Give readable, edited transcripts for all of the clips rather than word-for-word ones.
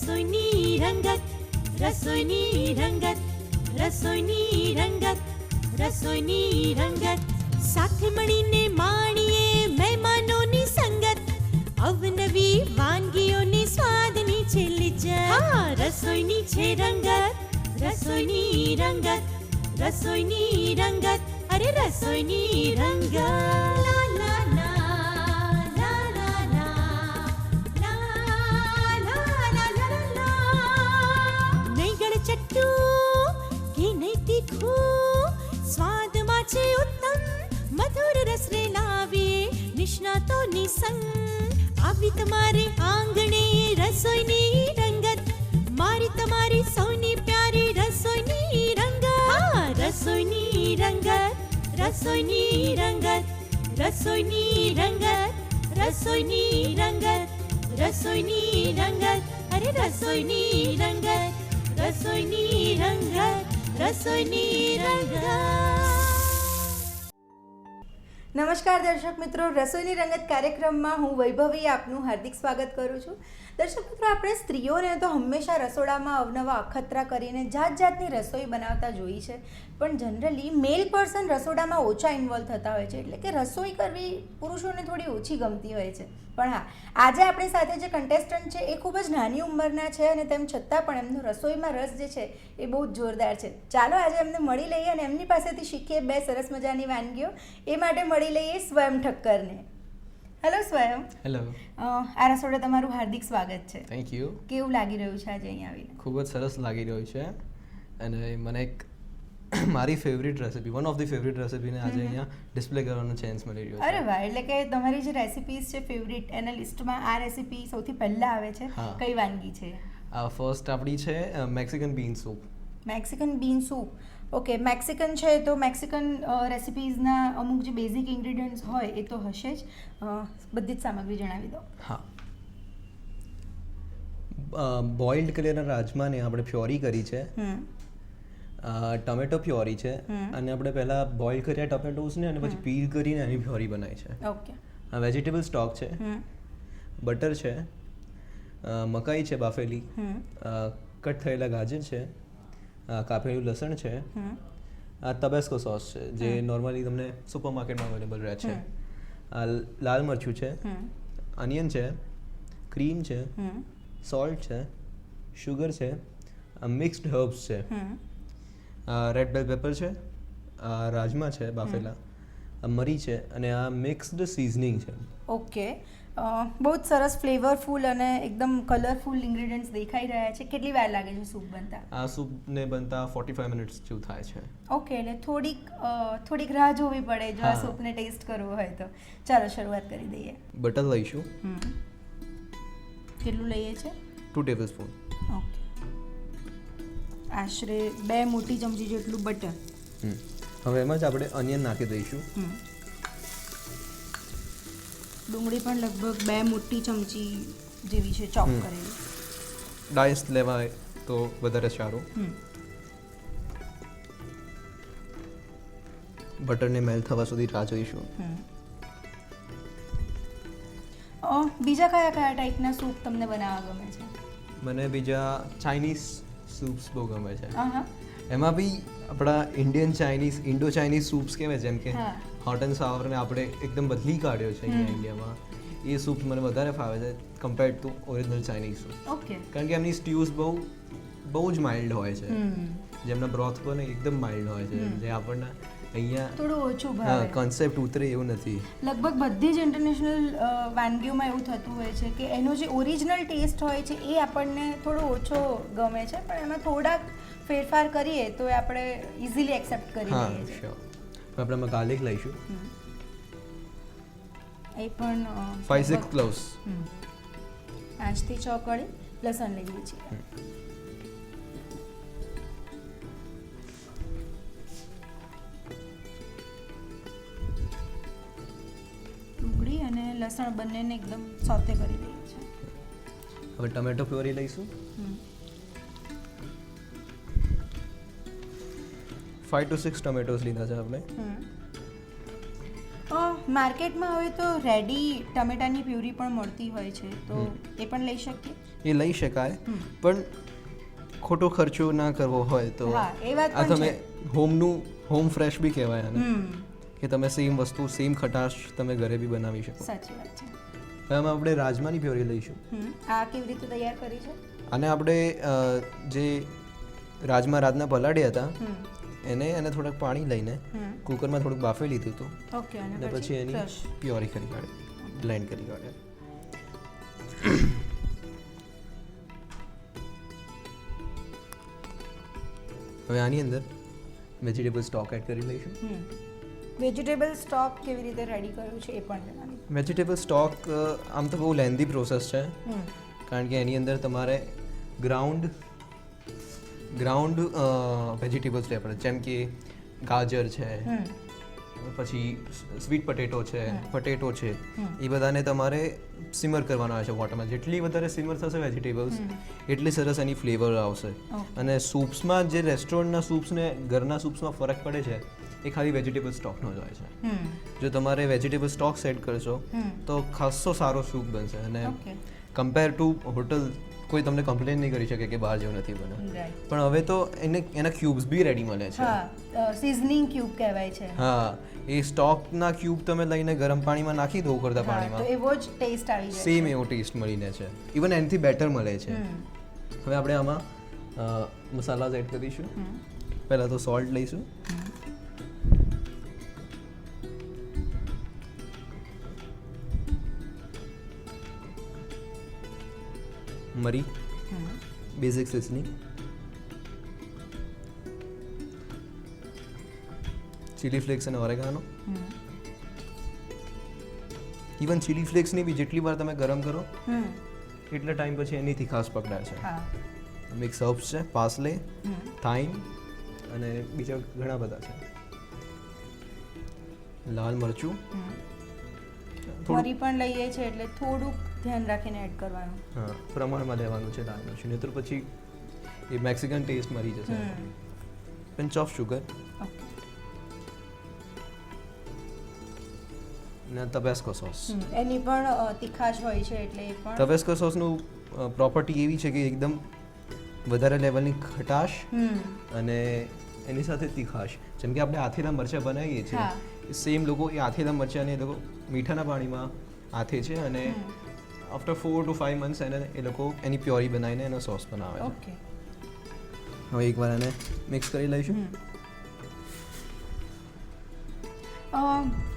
રસોઈની રંગત, રસોઈની રંગત, રસોઈની રંગત, રસોઈની રંગત. સાથે મળીને માણીએ મહેમાનોની સંગત, અવનવી વાનગીઓની સ્વાદની છે લિજ્જત. હા, રસોઈની છે રંગત, રસોઈની રંગત, રસોઈની રંગત, અરે રસોઈની રંગત. લા લા લા, લા લા લા, લા લા લા લા લા. નહીં ગળચટ્ટું કે નહીં તીખું, સ્વાદમાં છે ઉત્તમ, મધુર રસને લાવીએ નિષ્ણાતોની સંગ. આવી તમારે આંગણે રસોઈની રંગત, મારી તમારી સૌની પ્યારી રસોઈની રંગત. હા, રસોઈની રંગત, રસોઈની રંગત, રસોઈની રંગત, રસોઈની રંગત, રસોઈની રંગત, અરે રસોઈની રંગત, રસોઈની રંગત, રસોઈની રંગત. નમસ્કાર દર્શક મિત્રો, રસોઈની રંગત કાર્યક્રમમાં હું વૈભવી આપનું હાર્દિક સ્વાગત કરું છું. દર્શક મિત્રો, આપણે સ્ત્રીઓને તો હંમેશા રસોડામાં અવનવા અખતરા કરીને જાત જાતની રસોઈ બનાવતા જોઈ છે, પણ જનરલી મેલ પર્સન રસોડામાં ઓછા ઇન્વોલ્વ થતા હોય છે, એટલે કે રસોઈ કરવી પુરુષોને થોડી ઓછી ગમતી હોય છે. પણ હા, આજે આપણી સાથે જે કન્ટેસ્ટન્ટ છે એ ખૂબ જ નાની ઉંમરના છે અને તેમ છતાં પણ એમનો રસોઈમાં રસ જે છે એ બહુ જ જોરદાર છે. ચાલો આજે એમને મળી લઈએ અને એમની પાસેથી શીખીએ બે સરસ મજાની વાનગીઓ. એ માટે મળી લઈએ સ્વયં ઠક્કરને. હેલો સ્વયં. હેલો. આ રસોડે તમારું હાર્દિક સ્વાગત છે. Thank you. કેવું લાગી રહ્યું છે આજે અહીંયા આવીને? ખૂબ જ સરસ લાગી રહ્યું છે અને મને એક મારી favourite recipe, one of the favourite રેસિપીને આજે અહીંયા ડિસ્પ્લે કરવાનો ચાન્સ મળી રહ્યો છે. અરે વાહ, એટલે કે તમારી જે રેસિપીઝ છે ફેવરિટ, એના લિસ્ટમાં આ રેસિપી સૌથી પહેલા આવે છે. કઈ વાનગી છે? ફર્સ્ટ આપણી છે મેક્સિકન બીન સૂપ. મેક્સિકન બીન સૂપ. ઓકે, મેક્સિકન છે તો મેક્સિકન રેસિપીઝના અમુક જે બેઝિક ઇન્ગ્રીડિયન્ટ્સ હોય એ તો હશે જ. બધી જ સામગ્રી જણાવી દો. હા, બોઇલ્ડ કરેલા રાજમાને આપણે પ્યોરી કરી છે, ટમેટો પ્યોરી છે અને આપણે પહેલાં બોઇલ કર્યા ટમેટોસને અને પછી પીલ કરીને એની પ્યોરી બનાવી છે. ઓકે. વેજીટેબલ સ્ટોક છે, બટર છે, મકાઈ છે બાફેલી, કટ થયેલા ગાજર છે, કાપેલું લસણ છે, આ તબેસ્કો સોસ છે જે નોર્મલી તમને સુપર માર્કેટમાં અવેલેબલ રહે છે, લાલ મરચું છે, અનિયન છે, ક્રીમ છે, સોલ્ટ છે, શુગર છે, મિક્સ્ડ હર્બ્સ છે, રેડ બેલ પેપર છે, રાજમા છે બાફેલા, મરી છે અને આ મિક્સ્ડ સિઝનિંગ છે. ઓકે, બહુ જ સરસ ફ્લેવરફુલ અને એકદમ કલરફુલ ઇન્ગ્રીડિયન્ટ્સ દેખાઈ રહ્યા છે. કેટલી વાર લાગે છે સૂપ બનતા? આ સૂપને બનતા 45 મિનિટ્સ જેવું થાય છે. ઓકે, એટલે થોડીક રાહ જોવી પડે જો આ સૂપને ટેસ્ટ કરવો હોય તો. ચાલો શરૂઆત કરી દઈએ. બટર લઈશું. કેટલું લઈએ છે? 2 ટેબલસ્પૂન. ઓકે, આશરે 2 મોટી ચમચી જેટલું બટર. હવે એમાં જ આપણે અનિયન નાખી દઈશું. ડુંગળી પણ લગભગ 2 મોટી ચમચી જેવી છે ચોપ કરેલી. ડાઈસ લેવાય તો વધારે સારું. બટરને મેલ્ટ થવા સુધી રાહ જોઈશું. બીજા કયા કયા ટાઈપના સૂપ તમને બનાવવા ગમે છે? મને બીજા ચાઇનીઝ સૂપ્સ બહુ ગમે છે. એમાં બી આપણા Indian Chinese, Indo Chinese soups કહેવાય, જેમ કે હોટ એન્ડ સાવરને આપણે એકદમ બદલી કાઢ્યો છે અહીંયા ઇન્ડિયામાં. એ સૂપ મને વધારે ફાવે છે compared to original Chinese soup. Okay, કારણ કે એમની સ્ટ્યુઝ બહુ જ માઇલ્ડ હોય છે, જેમના બ્રોથ પણ એકદમ માઇલ્ડ હોય છે, જે આપણને અહીંયા થોડું ઓછું ભાવે. કોન્સેપ્ટ ઉતરે એવું નથી. લગભગ બધી જ ઇન્ટરનેશનલ વાનગીઓમાં એવું થતું હોય છે કે એનો જે ઓરિજિનલ ટેસ્ટ હોય છે એ આપણને થોડો ઓછો ગમે છે, પણ એમાં થોડાક ફેરફાર કરીએ તો આપણે ઇઝીલી એક્સેપ્ટ કરી લઈએ છીએ. શ્યોર. આપણે એમાં ગાર્લિક લઈશું. એ પણ 5-6 ક્લોવ્સ. 5 થી 6 કળી લસણ લઈએ છીએ. ડુંગળી અને લસણ બંનેને એકદમ સોતે કરી દઈએ છીએ. હવે ટમેટો પ્યોરી લઈશું. 5 to 6 ટમેટોસ લીધા છે આપણે. માર્કેટમાં હવે તો રેડી ટમેટાની પ્યુરી પણ મળતી હોય છે, તો એ પણ લઈ શકીએ. એ લઈ શકાય, પણ ખોટો ખર્ચો ના કરવો હોય તો હા, એ વાત આ પણ તમે હોમ ફ્રેશ બી કહેવાય આને, કે તમે સેમ વસ્તુ સેમ ખટાશ તમે ઘરે બી બનાવી શકો. સાચી વાત છે. હવે આમાં આપણે રાજમાની પ્યોરી લઈશું. આ કેવી રીતે તૈયાર કરી છે? અને આપણે જે રાતના પલાળ્યા હતા એને થોડાક પાણી લઈને કુકરમાં થોડુંક બાફી લીધું હતું. ઓકે. અને પછી એની પ્યોરી કરી કાઢી, બ્લેન્ડ કરી કાઢે. હવે આની અંદર વેજીટેબલ સ્ટોક એડ કરી લઈશું. વેજીટેબલ સ્ટોક કેવી રીતે રેડી કર્યું છે એ પણ જણાવી. વેજીટેબલ સ્ટોક આમ તો બહુ લેન્ધી પ્રોસેસ છે, કારણ કે એની અંદર તમારે ગ્રાઉન્ડ વેજીટેબલ્સ લેવા પડે, જેમ કે ગાજર છે, પછી સ્વીટ પટેટો છે, એ બધાને તમારે સિમર કરવાના આવે છે વોટરમાં. જેટલી વધારે સિમર થશે વેજીટેબલ્સ એટલી સરસ એની ફ્લેવર આવશે. અને સૂપ્સમાં જે રેસ્ટોરન્ટના સૂપ્સ ને ઘરના સૂપ્સમાં ફરક પડે છે એ ખાલી વેજીટેબલ સ્ટોકનો જ હોય છે. જો તમારે વેજીટેબલ સ્ટોક સેટ કરશો તો ખાસો સારો સૂપ બનશે, અને કમ્પેર ટુ હોટલ કોઈ તમને કમ્પ્લેન નહીં કરી શકે કે બહાર જેવું નથી બને. પણ હવે તો એના ક્યુબ્સ બી રેડી મળે છે. સિઝનિંગ ક્યુબ કહેવાય છે. હા, એ સ્ટોકના ક્યુબ તમે લઈને ગરમ પાણીમાં નાખી દો, ઉકળતા પાણીમાં, તો એવો જ ટેસ્ટ આવી જાય. સેમ એવો ટેસ્ટ મળીને છે, ઇવન એનાથી બેટર મળે છે. હવે આપણે આમાં મસાલા એડ કરીશું. પહેલાં તો સોલ્ટ લઈશું, મરી, બેઝિક સિઝનિંગ, ચીલી ફ્લેક્સ અને ઓરેગાનો. ઇવન ચીલી ફ્લેક્સની બી જેટલી વાર તમે ગરમ કરો એટલા ટાઈમ પછી એની તીખાશ પકડાય છે. મિક્સ હર્બ્સ છે, પાર્સલે, થાઇમ અને બીજા ઘણા બધા છે. લાલ મરચું, મરી પણ લઈએ છે એટલે થોડુંક ધ્યાન રાખીને એડ કરવાનું. હા, પ્રમાણમાં લેવાનું છે લાલ મરચું, નહીં તો પછી એ મેક્સિકન ટેસ્ટ મરી જશે. પિંચ ઓફ શુગર અને તબેસ્કો સોસ. એની પણ તીખાશ હોય છે એટલે એ પણ. તબેસ્કો સોસનું પ્રોપર્ટી એવી છે કે એકદમ વધારે લેવલની ખટાશ અને એની સાથે તીખાશ. જેમ કે આપણે આથેલા મરચાં બનાવીએ છીએ, સેમ લોકો એ આથેલા મરચાંને એ લોકો મીઠાના પાણીમાં આથે છે, અને આફ્ટર 4 to 5 months એ લોકો એની પ્યોરી બનાવીને એનો સોસ બનાવે છે. હવે એકવાર એને મિક્સ કરી લઈશું.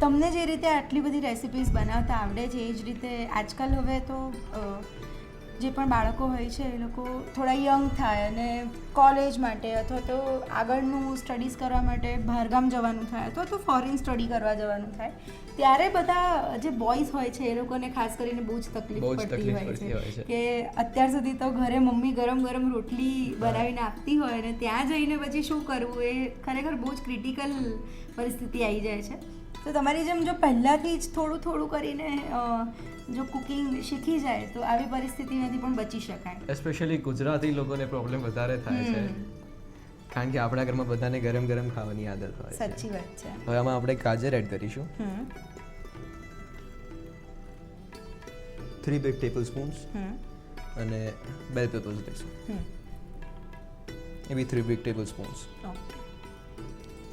તમને જે રીતે આટલી બધી રેસિપીઝ બનાવતા આવડે છે એ જ રીતે આજકાલ હવે તો જે પણ બાળકો હોય છે એ લોકો થોડા યંગ થાય અને કોલેજ માટે અથવા તો આગળનું સ્ટડીઝ કરવા માટે બહારગામ જવાનું થાય અથવા તો ફોરેન સ્ટડી કરવા જવાનું થાય, ત્યારે બધા જે બોયઝ હોય છે એ લોકોને ખાસ કરીને બહુ જ તકલીફ પડતી હોય છે કે અત્યાર સુધી તો ઘરે મમ્મી ગરમ ગરમ રોટલી બનાવીને આપતી હોય અને ત્યાં જઈને પછી શું કરવું એ ખરેખર બહુ જ ક્રિટિકલ પરિસ્થિતિ આવી જાય છે. તો તમારી જેમ જો પહેલાંથી જ થોડું થોડું કરીને જો કુકિંગ શીખી જાય તો આવી પરિસ્થિતિમાંથી પણ બચી શકાય. એસ્પેશિયલી ગુજરાતી લોકોને પ્રોબ્લેમ વધારે થાય છે, કારણ કે આપણા ઘરમાં બધાને ગરમ ગરમ ખાવાની આદત હોય. સાચી વાત છે. હવે આમાં આપણે ગાજર એડ કરીશું. 3 big tablespoons અને બેલ પેપર્સ લઈશું, એ બી 3 big tablespoons.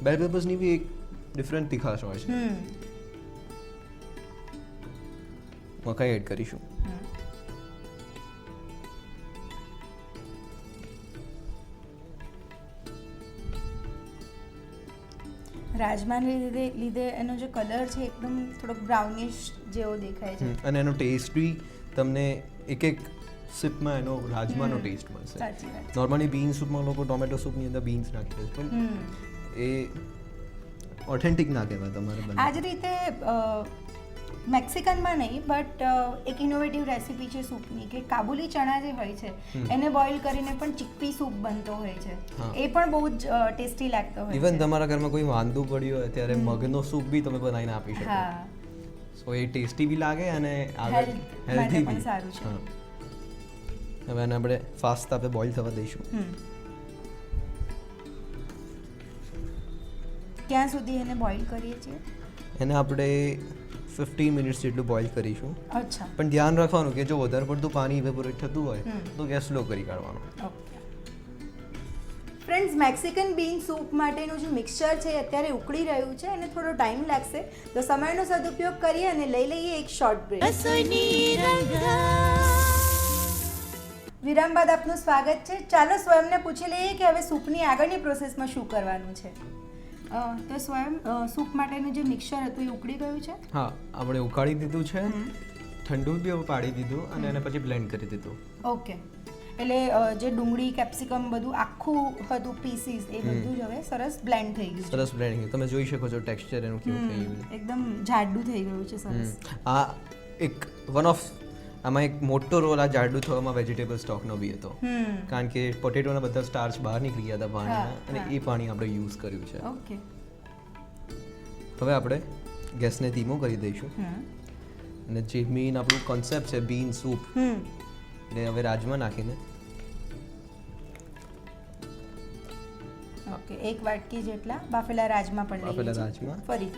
બેલ પેપર્સની બી એક ડિફરન્ટ તીખાશ હોય છે. મકાઈ એડ કરીશું. રાજમાને લીધે એનો જે કલર છે એકદમ થોડોક બ્રાઉનિશ જેવો દેખાય છે, અને એનો ટેસ્ટ બી તમને એક સિપમાં એનો રાજમાનો ટેસ્ટ મળશે. સાચી વાત. નોર્મલી બીન સૂપમાં લોકો ટોમેટો સૂપની અંદર બીન્સ નાખે છે, પણ એ ઓથેન્ટિક ના કહેવાય તમારે બને. આ જ રીતે મેક્સિકનમાં નહીં બટ એક ઇનોવેટિવ રેસીપી છે સૂપની કે કાબુલી ચણા જે હોય છે એને બોઇલ કરીને પણ ચિકપી સૂપ બનતો હોય છે, એ પણ બહુ જ ટેસ્ટી લાગતો હોય છે. ઇવન તમારા ઘરમાં કોઈ વાંધું પડ્યું હોય ત્યારે મગનો સૂપ બી તમે બનાવીને આપી શકો. સો એ ટેસ્ટી બી લાગે અને આગળ હેલ્ધી બી સારું છે. હવે એને આપણે ફાસ્ટ આપણે બોઇલ થવા દઈશું. ક્યાં સુધી એને બોઇલ કરીએ છીએ? એને આપણે 15 મિનિટ્સ જેટલું બોઇલ કરીશું. અચ્છા. પણ ધ્યાન રાખવાનું કે જો વધારે પડતું પાણી ઇવેપોરેટ થતું હોય તો ગેસ સ્લો કરી કાઢવાનો. ઓકે ફ્રેન્ડ્સ, મેક્સિકન બીન સૂપ માટેનું જે મિક્સચર છે એ અત્યારે ઉકળી રહ્યું છે અને થોડો ટાઈમ લાગશે, તો સમયનો સદુપયોગ કરીએ અને લઈ લઈએ એક શોર્ટ બ્રેક. રસોઈની રંગત. વિરામ બાદ આપનું સ્વાગત છે. ચાલો સ્વયંને પૂછી લઈએ કે હવે સૂપની આગળની પ્રોસેસમાં શું કરવાનું છે. તો સ્વયં સૂપ માટેનું જે મિક્સચર હતું એ ઉકળી ગયું છે. હા, આપણે ઉકાળી દીધું છે, ઠંડુ બી પાડી દીધું અને એને પછી બ્લેન્ડ કરી દીધું. ઓકે, એટલે જે ડુંગળી કેપ્સિકમ બધું આખું હતું પીસીસ એ બધું જ હવે સરસ બ્લેન્ડ થઈ ગયું છે. સરસ બ્લેન્ડ. તમે જોઈ શકો છો ટેક્સચર એનું કેવું થઈ ગયું. એકદમ જાડું થઈ ગયું છે. સરસ. આ એક વન ઓફ આમાં એક મોટો રોલ આ જાડું થવામાં વેજીટેબલ સ્ટોકનો બી હતો, કારણ કે પોટેટોના બધા સ્ટાર્ચ બહાર નીકળી ગયા હતા પાણીના અને એ પાણી આપણે યુઝ કર્યું છે. ઓકે, હવે આપણે ગેસને ધીમો કરી દઈશું અને જે મેઇન આપણું કોન્સેપ્ટ છે બીન સૂપ એટલે હવે રાજમા નાખીને ઓકે, એક વાટકી જેટલા બાફેલા રાજમા પણ લઈએ બાફેલા છીએ. રાજમા. ફરી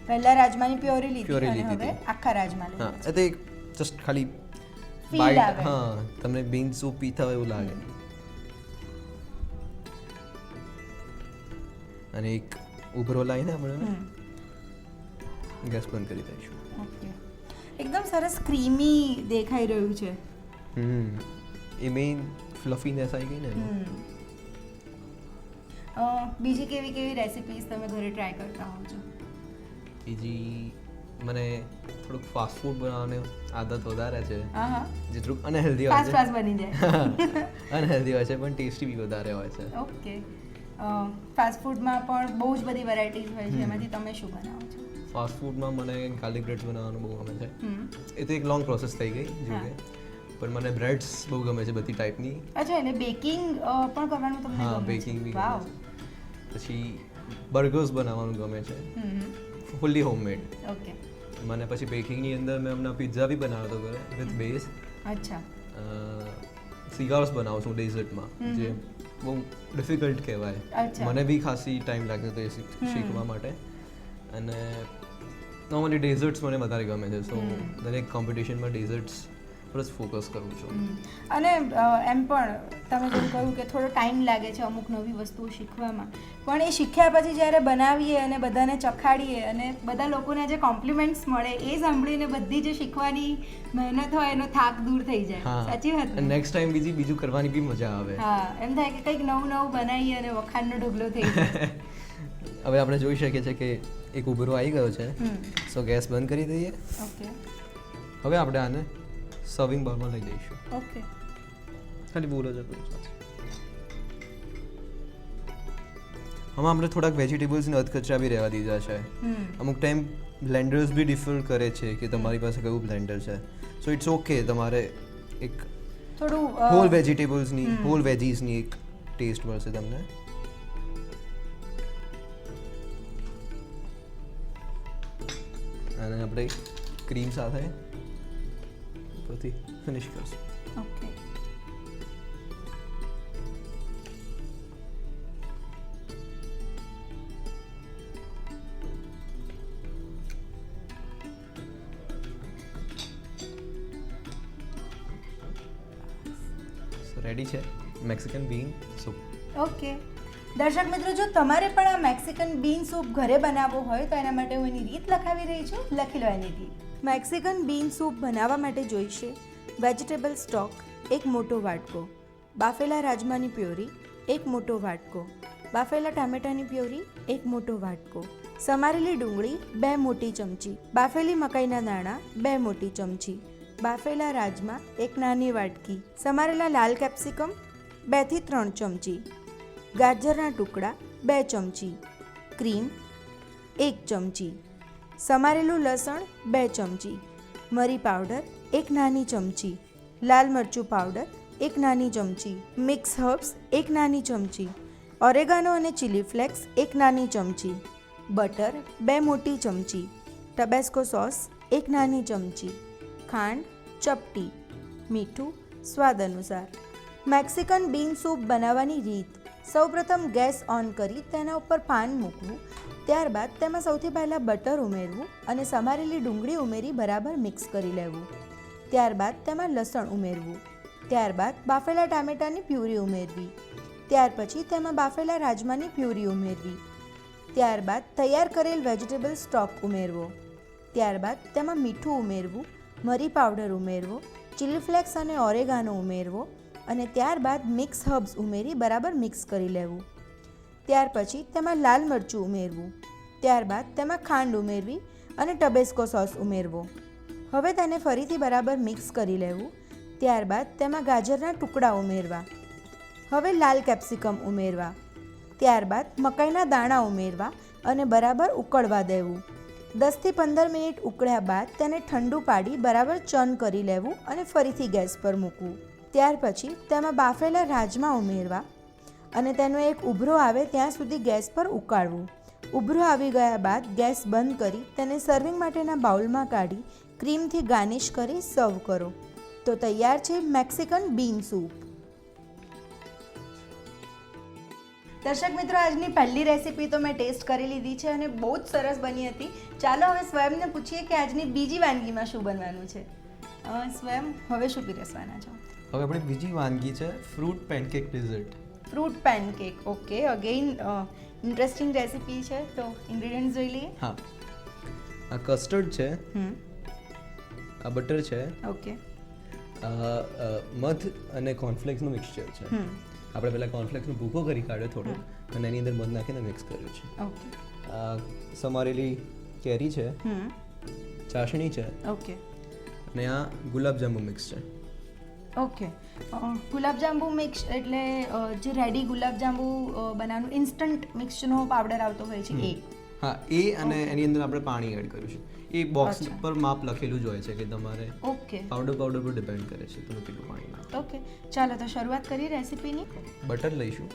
પહેલા રાજમાની પ્યોરી પ્યોરી લીધી અને લીધી હવે આખા રાજમા લઈએ હા, છીએ. એટલે એક જસ્ટ ખાલી Feel બાઈટ. આવે. હા, તમને બીન સૂપ પીતા હોય એવું લાગે. અને એક ઉભરો લાવીને આપણે ગેસ બંધ કરી દઈશું. ઓકે, એકદમ સરસ ક્રીમી દેખાઈ રહ્યું છે. એ મેઇન ફ્લફીનેસ આવી ગઈ ને એમાં. બીજી કેવી કેવી રેસિપીઝ તમે ઘરે ટ્રાય કરતા હોવ છો? બીજી મને થોડુંક ફાસ્ટ ફૂડ બનાવવાની આદત વધારે છે, હા હા, જે થોડુંક અનહેલ્ધી હોય ફાસ્ટ છે. ફાસ્ટ બની જાય. અનહેલ્ધી હોય છે પણ ટેસ્ટી બી વધારે હોય છે. ઓકે, ફાસ્ટ ફૂડમાં પણ બહુ જ બધી વેરાયટીઝ હોય છે, એમાંથી તમે શું બનાવો છો? ફાસ્ટ ફૂડમાં મને ગાર્લિક બ્રેડ્સ બનાવવાનું બહુ ગમે છે. એ તો એક લોંગ પ્રોસેસ થઈ ગઈ જો કે, પણ મને બ્રેડ્સ બહુ ગમે છે બધી ટાઈપની. અચ્છા, એટલે બેકિંગ પણ કરવાનું તમને હા, ગમે છે? બેકિંગ બી વાવ. ગમે છે. પછી બર્ગર્સ બનાવવાનું ગમે છે, ફુલ્લી હોમમેડ. ઓકે, મને પછી બેકિંગની અંદર મેં હમણાં પિઝા બી બનાવ્યો હતો ઘરે વિથ બેઝ. અચ્છા. સિગાર્સ બનાવું છું ડેઝર્ટમાં, જે બહુ ડિફિકલ્ટ કહેવાય. અચ્છા. મને બી ખાસી ટાઈમ લાગ્યો હતો એ શીખવા માટે. અને નોર્મલી ડેઝર્ટ્સ મને વધારે ગમે છે, સો દરેક કોમ્પિટિશનમાં ડેઝર્ટ્સ પર જ ફોકસ કરું છું. અને એમ પણ તમે જેમ કહ્યું કે થોડો ટાઈમ લાગે છે અમુક નવી વસ્તુઓ શીખવામાં, પણ એ શીખ્યા પછી જ્યારે બનાવીએ અને બધાને ચખાડીએ અને બધા લોકોને જે કોમ્પ્લિમેન્ટ્સ મળે એ સાંભળીને બધી જે શીખવાની મહેનત હોય એનો થાક દૂર થઈ જાય. સાચી વાત ને? નેક્સ્ટ ટાઈમ બીજું કરવાની બી મજા આવે. હા, એમ થાય કે કંઈક નવું નવું બનાવીએ અને વખાણનો ઢગલો થઈ જાય. હવે આપણે જોઈ શકીએ છીએ કે એક ઉભરો આવી ગયો છે, સો ગેસ બંધ કરી દઈએ. ઓકે. હવે આપણે આને સર્વિંગ બાઉલમાં લઈ જઈશું. ઓકે, ખાલી બોલો જ આપણું ચાલશે. આમાં આપણે થોડાક વેજીટેબલ્સને અધકચરા બી રહેવા દીધા છે. અમુક ટાઈમ બ્લેન્ડર્સ બી ડિફર કરે છે કે તમારી પાસે કયું બ્લેન્ડર છે, સો ઇટ્સ ઓકે. તમારે એક થોડું હોલ વેજીટેબલ્સની હોલ વેજીસની એક ટેસ્ટ મળશે તમને. અને આપણે ક્રીમ સાથે પછી ફિનિશ કરશું. ઓકે. રેડી છે મેક્સિકન બીન સૂપ. ઓકે, દર્શક મિત્રો, જો તમારે પણ આ મેક્સિકન બીન સૂપ ઘરે બનાવવો હોય તો એના માટે હું એની રીત લખાવી રહી છું. લખી લો એની રીત. મેક્સિકન બીન સૂપ બનાવવા માટે જોઈશે વેજીટેબલ સ્ટોક 1 મોટો વાટકો, બાફેલા રાજમાની પ્યોરી 1 મોટો વાટકો, બાફેલા ટામેટાની પ્યોરી 1 મોટો વાટકો, સમારેલી ડુંગળી 2 મોટી ચમચી, બાફેલી મકાઈના દાણા 2 મોટી ચમચી, બાફેલા રાજમા 1 નાની વાટકી, સમારેલા લાલ કેપ્સિકમ 2 થી 3 ચમચી, ગાજરના ટુકડા 2 ચમચી, ક્રીમ 1 ચમચી, સમારેલું લસણ 2 ચમચી, મરી પાવડર 1 નાની ચમચી, લાલ મરચું પાવડર 1 નાની ચમચી, મિક્સ હર્બ્સ 1 નાની ચમચી, ઓરેગાનો અને ચીલી ફ્લેક્સ 1 નાની ચમચી, બટર 2 મોટી ચમચી, ટબેસ્કો સોસ 1 નાની ચમચી, ખાંડ ચપટી, મીઠું સ્વાદ અનુસાર. મેક્સિકન બીન સૂપ બનાવવાની રીત. સૌપ્રથમ ગેસ ઓન કરી તેના ઉપર પાન મૂકવું. ત્યારબાદ તેમાં સૌથી પહેલાં બટર ઉમેરવું અને સમારેલી ડુંગળી ઉમેરી બરાબર મિક્સ કરી લેવું. ત્યારબાદ તેમાં લસણ ઉમેરવું. ત્યારબાદ બાફેલા ટામેટાની પ્યુરી ઉમેરવી. ત્યાર પછી તેમાં બાફેલા રાજમાની પ્યુરી ઉમેરવી. ત્યારબાદ તૈયાર કરેલ વેજીટેબલ સ્ટોક ઉમેરવો. ત્યારબાદ તેમાં મીઠું ઉમેરવું, મરી પાવડર ઉમેરવો, ચીલી ફ્લેક્સ અને ઓરેગાનો ઉમેરવો અને ત્યારબાદ મિક્સ હર્બ્સ ઉમેરી બરાબર મિક્સ કરી લેવું. ત્યાર પછી તેમાં લાલ મરચું ઉમેરવું. ત્યારબાદ તેમાં ખાંડ ઉમેરવી અને ટબેસ્કો સોસ ઉમેરવો. હવે તેને ફરીથી બરાબર મિક્સ કરી લેવું. ત્યારબાદ તેમાં ગાજરના ટુકડા ઉમેરવા. હવે લાલ કેપ્સિકમ ઉમેરવા. ત્યારબાદ મકાઈના દાણા ઉમેરવા અને બરાબર ઉકળવા દેવું. 10થી 15 મિનિટ ઉકળ્યા બાદ તેને ઠંડુ પાડી બરાબર ચર્ન કરી લેવું અને ફરીથી ગેસ પર મૂકવું. ત્યાર પછી તેમાં બાફેલા રાજમા ઉમેરવા અને તેનો એક ઉભરો આવે ત્યાં સુધી ગેસ પર ઉકાળવું. ઉભરો આવી ગયા બાદ ગેસ બંધ કરી તેને સર્વિંગ માટેના બાઉલમાં કાઢી ક્રીમથી ગાર્નિશ કરી સર્વ કરો. તો તૈયાર છે મેક્સિકન બીન સૂપ. દર્શક મિત્રો, આજની પહેલી રેસીપી તો મેં ટેસ્ટ કરી લીધી છે અને બહુ જ સરસ બની હતી. ચાલો હવે સ્વયંને પૂછીએ કે આજની બીજી વાનગીમાં શું બનવાનું છે. સ્વયં, હવે શું પીરસવાના છો? હવે આપણી બીજી વાનગી છે fruit pancake dessert. Fruit pancake, okay. Again interesting recipe છે. તો ઇન્ગ્રેડિયન્ટ્સ જોઈ લઈએ. હા, આ કસ્ટર્ડ છે, આ બટર છે, ઓકે, મધ અને કોર્નફ્લેક્સનું મિક્સચર છે. આપણે પહેલાં કોર્નફ્લેક્સનો ભૂકો કરી કાઢ્યો થોડો અને એની અંદર મધ નાખીને મિક્સ કર્યું છે. ઓકે, સમારેલી કેરી છે, ચાસણી છે, ઓકે, અને આ ગુલાબજાંબુ મિક્સ છે. ઓકે. ગુલાબજાંબુ મિક્સ એટલે જે રેડી ગુલાબજાંબુ બનાવવાનું ઇન્સ્ટન્ટ મિક્સનો પાવડર આવતો હોય છે એ? હા, એ અને એની અંદર આપણે પાણી એડ કર્યું છે. એ બોક્સ પર માપ લખેલું જ હોય છે કે તમારે ઓકે પાવડર પર ડિપેન્ડ કરે છે તમે કેટલું પાણી નાખો. ઓકે, ચાલો તો શરૂઆત કરીએ રેસીપીની. બટર લઈશું.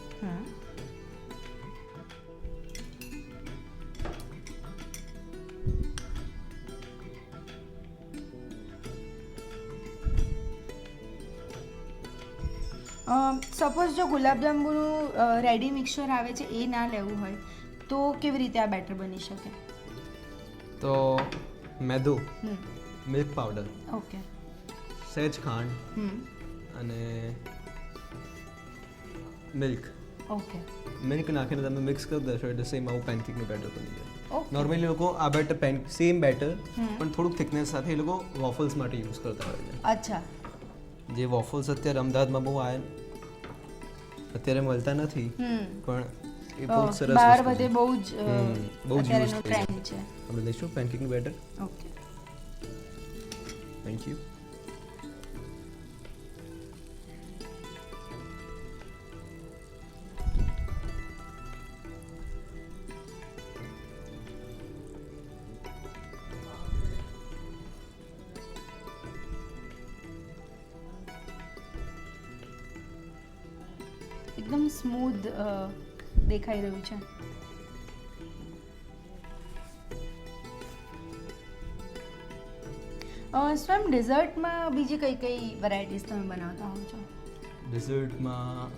સપોઝ જો ગુલાબજાંબુનું રેડી મિક્સચર આવે છે એ ના લેવું હોય તો કેવી રીતે આ બેટર બની શકે? તો મેદો, મિલ્ક પાવડર, ઓકે, સહેજ ખાંડ અને મિલ્ક નાખીને તમે મિક્સ કરી દેશો એટલે સેમ આવું પેનકેકનું બેટર બની જાય. નોર્મલી લોકો આ બેટર સેમ બેટર પણ થોડુંક થિકનેસ સાથે એ લોકો વોફલ્સ માટે યુઝ કરતા હોય છે. અચ્છા. જે વોફલ્સ અત્યારે અમદાવાદમાં બહુ અત્યારે મળતા નથી પણ એ બહુ સરસ બહાર બધે બહુ જ યુઝ ટ્રેન્ડ છે. આપણે લઈશું પેનકેકનું બેટર. Okay, thank you. એકદમ સ્મૂથ દેખાઈ રહ્યું છે. સ્વયં ડેઝર્ટમાં બીજી કઈ કઈ વેરાયટીઝ તમે બનાવતા હોવ છો? ડેઝર્ટમાં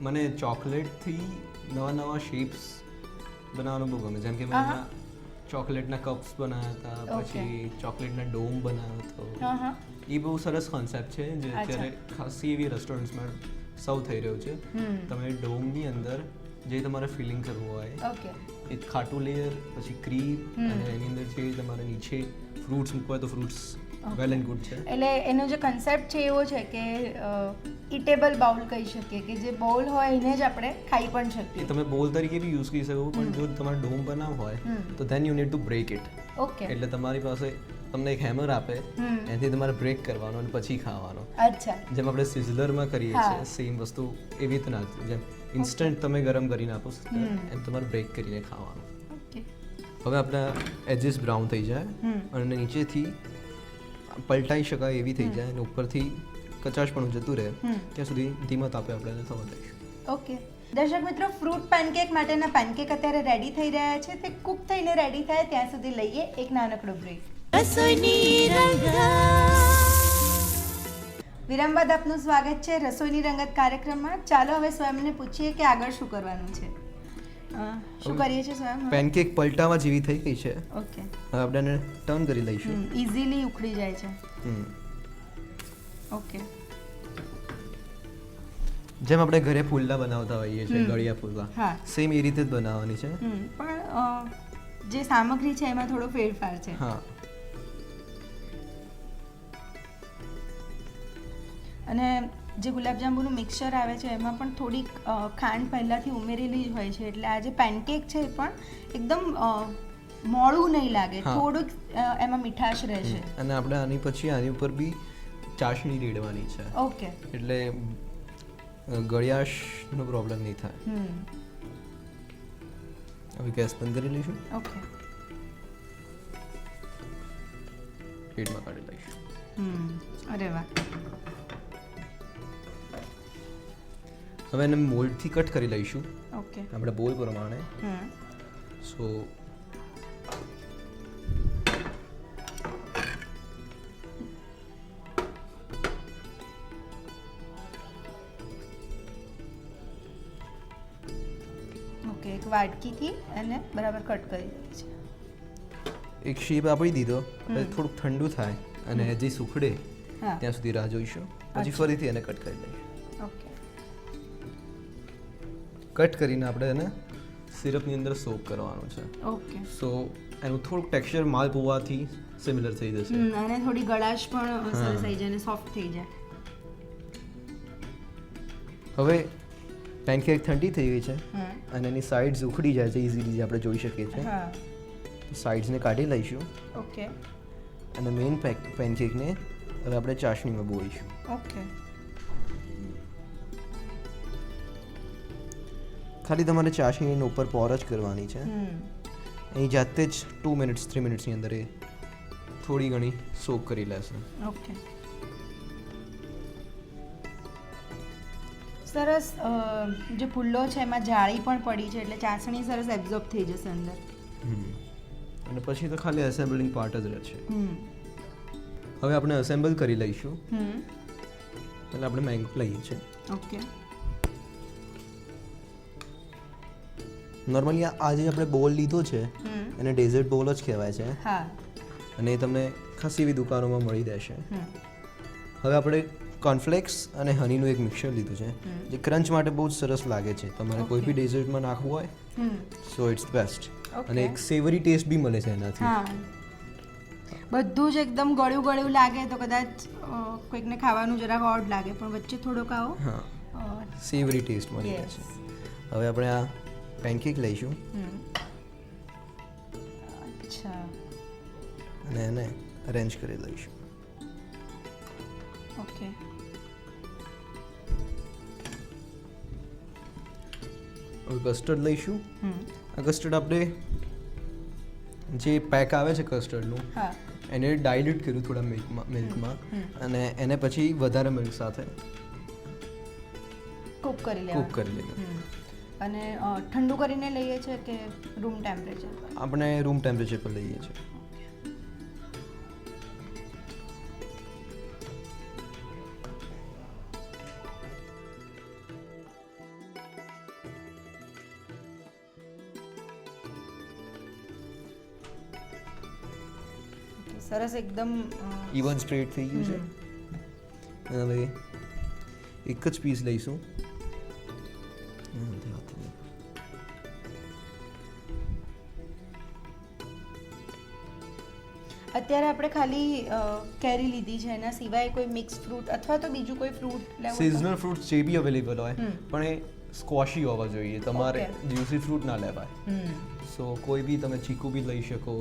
મને ચોકલેટથી નવા શેપ્સ બનાવવાનું બહુ ગમે. જેમ કે મેં ચોકલેટના કપ્સ બનાવ્યા હતા, પછી ચોકલેટના ડોમ બનાવ્યો હતો. એ બહુ સરસ કોન્સેપ્ટ છે જે અત્યારે ખાસી એવી રેસ્ટોરન્ટ્સમાં સર્વ થઈ રહ્યું છે. તમે ડોમની અંદર જે તમારે ફિલિંગ કરવું હોય, એ ખાટું લેયર, પછી ક્રીમ અને એની અંદર જે તમારે નીચે ફ્રૂટ્સ મૂકવા હોય તો ફ્રૂટ્સ વેલ એન્ડ ગુડ છે. એટલે એનો જે કન્સેપ્ટ છે એવો છે કે ઇટેબલ બાઉલ કહી શકીએ કે જે બાઉલ હોય એને જ આપણે ખાઈ પણ શકીએ. તમે બાઉલ તરીકે બી યુઝ કરી શકો, પણ જો તમારે ડોમ બનાવવો હોય તો then you need to break it. Okay, એટલે તમારી પાસે તમને એક હેમર આપે, એનાથી તમારે બ્રેક કરવાનો અને પછી ખાવાનો. અચ્છા. જેમ આપણે સિઝલરમાં કરીએ છીએ સેમ વસ્તુ એવી રીતે ના, જેમ ઇન્સ્ટન્ટ તમે ગરમ કરીને આપો એમ તમારે બ્રેક કરીને ખાવાનું. ઓકે. હવે આપણા એજીસ બ્રાઉન થઈ જાય અને નીચેથી પલટાઈ શકાય એવી થઈ જાય અને ઉપરથી કચાશપણું જતું રહે ત્યાં સુધી ધીમા તાપે આપણે એને થવા દઈશું. ઓકે. દર્શક મિત્રો, ફ્રૂટ પેનકેક માટેના પેનકેક અત્યારે રેડી થઈ રહ્યા છે. તે કુક થઈને રેડી થાય ત્યાં સુધી લઈએ એક નાનકડો બ્રેક. રસોઈની રંગત. વિરામ બાદ આપનું સ્વાગત છે રસોઈની રંગત કાર્યક્રમમાં. ચાલો હવે સ્વયંને પૂછીએ કે આગળ શું કરવાનું છે. શું કરીએ છીએ સ્વયં? પેનકેક પલટાવા જેવી થઈ ગઈ છે. ઓકે, હવે આપણે એને ટર્ન કરી લઈશું. ઇઝીલી ઉખડી જાય છે. ઓકે, જેમ આપણે ઘરે ફૂલડા બનાવતા હોઈએ છીએ, ગળિયા ફૂલડા, હા, સેમ એ રીતે જ બનાવવાની છે. પણ જે સામગ્રી છે એમાં થોડો ફેરફાર છે. હા, અને જે ગુલાબજાંબુનું મિક્સચર આવે છે એમાં પણ થોડીક ખાંડ પહેલાંથી ઉમેરેલી જ હોય છે, એટલે આ જે પેનકેક છે એ પણ એકદમ મોડું નહીં લાગે, થોડુંક એમાં મીઠાશ રહેશે. અને આપણે આની પછી આની ઉપર બી ચાસણી રેડવાની છે. ઓકે, એટલે ગળ્યાશનો પ્રોબ્લેમ નહીં થાય. હવે ગેસ બંધ કરી લઈશું. ઓકે, પેટમાં કાઢી લઈશું. અરે વાહ. હવે એને મોલ્ડથી કટ કરી લઈશું ઓકે, આપણે બોલ પ્રમાણે. સો ઓકે, એક વાટકીથી એને બરાબર કટ કરી દઈએ છે. એક શેપ આપી દીધો. હવે થોડુંક ઠંડુ થાય અને હજી સુખડે હા, ત્યાં સુધી રાહ જોઈશું. પછી ફરીથી એને કટ કરી લઈશું. ઓકે, કટ કરીને આપણે એને સિરપની અંદર સોક કરવાનું છે. ઓકે. સો એનું થોડુંક ટેક્સચર માલપુઆથી સિમિલર થઈ જશે. અને થોડી ગળાશ પણ સરસ થઈ જાય અને સોફ્ટ થઈ જાય. હવે પેનકેક ઠંડી થઈ ગઈ છે અને એની સાઇડ્સ ઉખડી જાય છે ઇઝીલી, જે આપણે જોઈ શકીએ છીએ. હા, સાઇડ્સને કાઢી લઈશું ઓકે, અને મેઇન પેનકેકને હવે આપણે ચાસણીમાં બોળીશું. ઓકે. ખાલી તમારે ચાસણીની ઉપર પોર જ કરવાની છે. અહીં જાતે જ 2 મિનિટ્સ 3 મિનિટ્સની અંદર એ થોડી ઘણી સોક કરી લેશે. ઓકે, સરસ. જે ફૂલ્લો છે એમાં જાળી પણ પડી છે એટલે ચાસણી સરસ એબ્ઝોર્બ થઈ જશે અંદર. અને પછી તો ખાલી એસેમ્બલિંગ પાર્ટ જ રહે છે. હવે આપણે એસેમ્બલ કરી લઈશું. એટલે આપણે મેંગ લઈએ છીએ. ઓકે, નોર્મલી આ જે આપણે બોલ લીધો છે એને ડેઝર્ટ બોલ જ કહેવાય છે. હા, અને એ તમને ખાસી એવી દુકાનોમાં મળી રહેશે. હવે આપણે કોર્નફ્લેક્સ અને હનીનું એક મિક્સર લીધું છે જે ક્રંચ માટે બહુ જ સરસ લાગે છે. તમારે કોઈ બી ડેઝર્ટમાં નાખવું હોય સો ઇટ્સ બેસ્ટ. અને એક સેવરી ટેસ્ટ બી મળે છે એનાથી. હા, બધું જ એકદમ ગળ્યું ગળ્યું લાગે તો કદાચ કોઈકને ખાવાનું જરાક ઓડ લાગે, પણ વચ્ચે થોડોક આવો સેવરી ટેસ્ટ મળી રહે છે. હવે આપણે આ પેનકેક લઈશું અચ્છા, અને એને અરેન્જ કરી લઈશું. ઓકે, હવે કસ્ટર્ડ લઈશું. આ કસ્ટર્ડ આપણે જે પેક આવે છે કસ્ટર્ડનું હા, એને ડાયલ્યુટ કર્યું થોડા મિલ્કમાં અને એને પછી વધારે મિલ્ક સાથે કૂક કરી કૂક લેવાનું. કરી લઈએ. અને ઠંડુ કરીને લઈએ છે કે રૂમ ટેમ્પરેચર? આપણે રૂમ ટેમ્પરેચર પર લઈએ છીએ. સરસ એકદમ ઇવન સ્પ્રેડ થઈ ગયું છે. હવે એક જ પીસ લઈશું. અત્યારે આપણે ખાલી કેરી લીધી છે, એના સિવાય કોઈ મિક્સ ફ્રૂટ અથવા તો બીજું કોઈ ફ્રૂટ લેવું? સિઝનલ ફ્રૂટ્સ જે બી અવેલેબલ હોય પણ એ સ્ક્વોશી હોવા જોઈએ. તમારે જ્યુસી ફ્રૂટ ના લેવાય. સો કોઈ બી તમે ચીકુ બી લઈ શકો.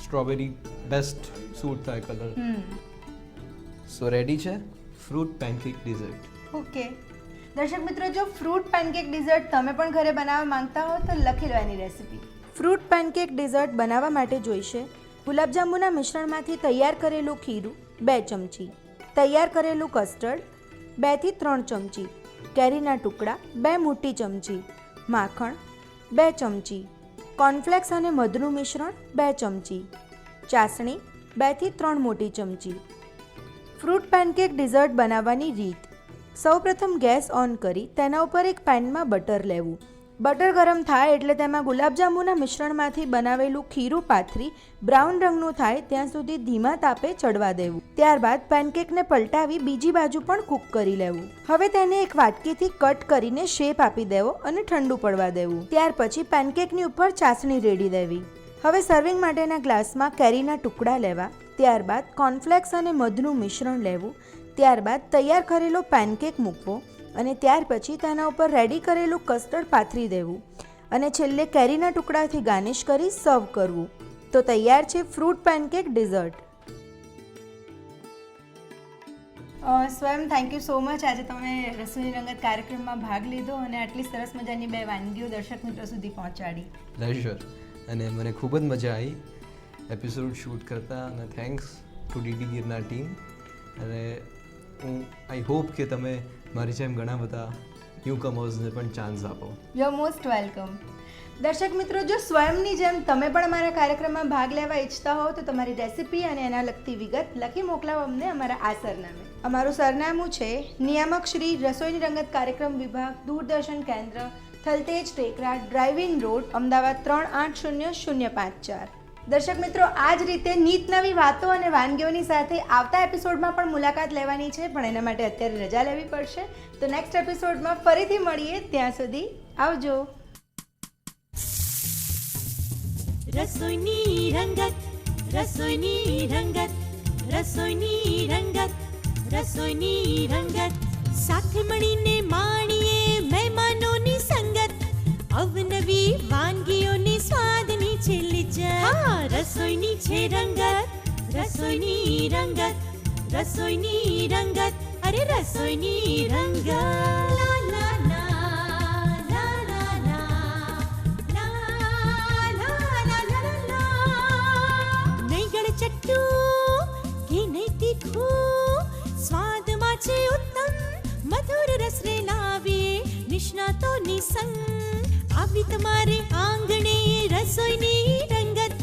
સ્ટ્રોબેરી બેસ્ટ સૂટ થાય કલર. સો રેડી છે ફ્રૂટ પેનકેક ડિઝર્ટ. ઓકે દર્શક મિત્રો, જો ફ્રૂટ પેનકેક ડિઝર્ટ તમે પણ ઘરે બનાવવા માંગતા હો તો લખી લો એની રેસિપી. ફ્રૂટ પેનકેક ડિઝર્ટ બનાવવા માટે જોઈશે ગુલાબજાંબુના મિશ્રણમાંથી તૈયાર કરેલું ખીરું 2 ચમચી, તૈયાર કરેલું કસ્ટર્ડ 2 થી 3 ચમચી, કેરીના ટુકડા 2 મોટી ચમચી, માખણ 2 ચમચી, કોર્નફ્લેક્સ અને મધનું મિશ્રણ 2 ચમચી, ચાસણી 2 થી 3 મોટી ચમચી, ફ્રૂટ પેનકેક ડિઝર્ટ બનાવવાની રીત. સૌપ્રથમ ગેસ ઓન કરી તેના ઉપર એક પેનમાં બટર લેવું. બટર ગરમ થાય એટલે તેમાં ગુલાબજાંબુના મિશ્રણમાંથી બનાવેલું ખીરું પાથરી બ્રાઉન રંગનું થાય ત્યાં સુધી ધીમા તાપે ચડવા દેવું. ત્યારબાદ પેનકેકને પલટાવી બીજી બાજુ પણ કૂક કરી લેવું. હવે તેને એક વાટકીથી કટ કરીને શેપ આપી દેવો અને ઠંડુ પડવા દેવું. ત્યાર પછી પેનકેકની ઉપર ચાસણી રેડી દેવી. હવે સર્વિંગ માટેના ગ્લાસમાં કેરીના ટુકડા લેવા. ત્યારબાદ કોર્નફ્લેક્સ અને મધનું મિશ્રણ લેવું. ત્યારબાદ તૈયાર કરેલો પેનકેક મૂકવો અને ત્યાર પછી તેના ઉપર રેડી કરેલું કસ્ટર્ડ પાથરી દેવું અને છેલ્લે કેરીના ટુકડાથી ગાર્નિશ કરી સર્વ કરવું. તો તૈયાર છે ફ્રૂટ પેનકેક ડિઝર્ટ. સ્વયં થેન્ક યુ સો મચ. આજે તમે રસોઈની રંગત કાર્યક્રમમાં ભાગ લીધો અને આટલી સરસ મજાની 2 વાનગીઓ દર્શક મિત્રો સુધી પહોંચાડી. પ્લેઝર. અને મને ખૂબ જ મજા આવી એપિસોડ શૂટ કરતા અને thanks to DD Girnar team. અને હું આઈ હોપ કે તમે મારી જેમ ઘણા બધા ન્યૂ કમર્સને પણ ચાન્સ આપો. You are most welcome. દર્શક મિત્રો, જો સ્વયંની જેમ તમે પણ અમારા કાર્યક્રમમાં ભાગ લેવા ઈચ્છતા હો તો તમારી રેસિપી અને એના લગતી વિગત લખી મોકલાવો અમને અમારા આ સરનામે. અમારું સરનામું છે નિયામક શ્રી રસોઈની રંગત કાર્યક્રમ વિભાગ, દૂરદર્શન કેન્દ્ર, થલતેજ ટેકરા, ડ્રાઇવિંગ રોડ, અમદાવાદ 380054. દર્શક મિત્રો, આ જ રીતે નીત નવી વાતો અને વાનગીઓની સાથે આવતા એપિસોડમાં પણ મુલાકાત લેવાની છે, પણ એના માટે અત્યારે રજા લેવી પડશે. તો નેક્સ્ટ એપિસોડમાં ફરીથી મળીએ. ત્યાં સુધી આવજો. રસોઈની રંગત, રસોઈની રંગત, રસોઈની રંગત, રસોઈની રંગત. સાથે મળીને માણીએ મહેમાનોની સંગત. અવનવી વાનગીઓની સ્વાદની છે લિજ્જત. હા, રસોઈની છે રંગત, રસોઈની રંગત, રસોઈની રંગત. અરે રસોઈની રંગત. લા લા લા, લા લા લા, લા લા લા લા લા. નહીં ગળચટ્ટું કે નહીં તીખું, સ્વાદમાં છે ઉત્તમ, મધુર રસ રે લાવીએ નિષ્ણાતોની સંગ. આવી તમારે આંગણે રસોઈની રંગત,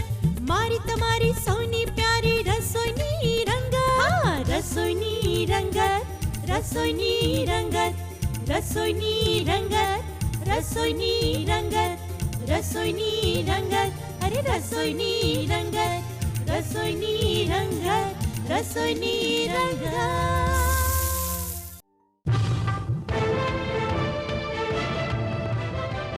મારી તમારી સૌની પ્યારી રસોઈની રંગત. હા, રસોઈની રંગત, રસોઈની રંગત, રસોઈની રંગત, રસોઈની રંગત, રસોઈની રંગત. અરે રસોઈની રંગત, રસોઈની રંગત, રસોઈની રંગત.